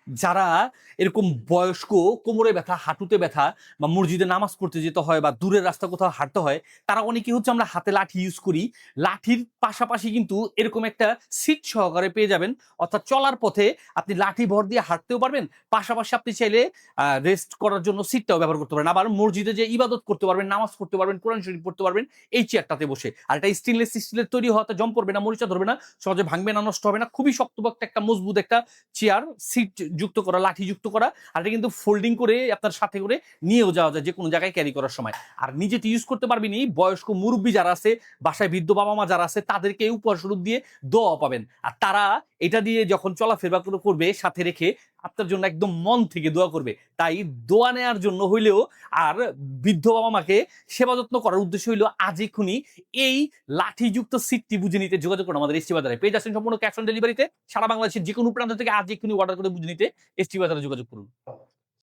যারা এরকম বয়স্ক, কোমরে ব্যথা, হাঁটুতে ব্যথা বা মসজিদে নামাজ পড়তে যেতে হয় বা দূরের রাস্তা কোথাও হাঁটতে হয়, তারা অনেকে হচ্ছে আমরা হাতে লাঠি ইউজ করি। লাঠির পাশাপাশি কিন্তু এরকম একটা সিট সহকারে পেয়ে যাবেন। অর্থাৎ চলার পথে আপনি লাঠি ভর দিয়ে হাঁটতেও পারবেন, পাশাপাশি আপনি চাইলে রেস্ট করার জন্য সিটটাও ব্যবহার করতে পারেন। আবার মসজিদে যে ইবাদত করতে পারবেন, নামাজ পড়তে পারবেন, কোরআন শরীফ পড়তে পারবেন এই চেয়ারটাতে বসে। আর এটা স্টেনলেস স্টিলের তৈরি হওয়াতে জং পড়বে না, মরিচা ধরবে না, সহজে ভাঙবে না, নষ্ট হবে না। খুবই শক্তপোক্ত একটা মজবুত একটা চেয়ার, সিট যুক্ত করা, লাঠি যুক্ত করা। আর এটা কিন্তু ফোল্ডিং করে আপনার সাথে করে নিয়েও যাওয়া যায় যে কোনো জায়গায় ক্যারি করার সময়। আর নিজে তো ইউজ করতে পারবেনি, বয়স্ক মুরব্বী যারা আছে, বাসায় বৃদ্ধ বাবা মা যারা আছে, তাদেরকে উপহার স্বরূপ দিয়ে দোয়া পাবেন। আর তারা এটা দিয়ে যখন চলাফেরা করবে সাথে রেখে আপনার জন্য একদম মন থেকে দোয়া করবে। তাই দোয়া নেওয়ার জন্য হইলেও আর বৃদ্ধ বাবা মাকে সেবা যত্ন করার উদ্দেশ্য হইলো আজ এক্ষুনি এই লাঠিযুক্ত সিটটি বুঝে নিতে যোগাযোগ করুন আমাদের এসটি বাজারে। পেয়ে যাচ্ছেন সম্পূর্ণ ক্যাশ অন ডেলিভারিতে। সারা বাংলাদেশের যে কোনো প্রান্ত থেকে আজ এক্ষুনি অর্ডার করে বুঝে নিতে এসটি বাজারে যোগাযোগ করুন।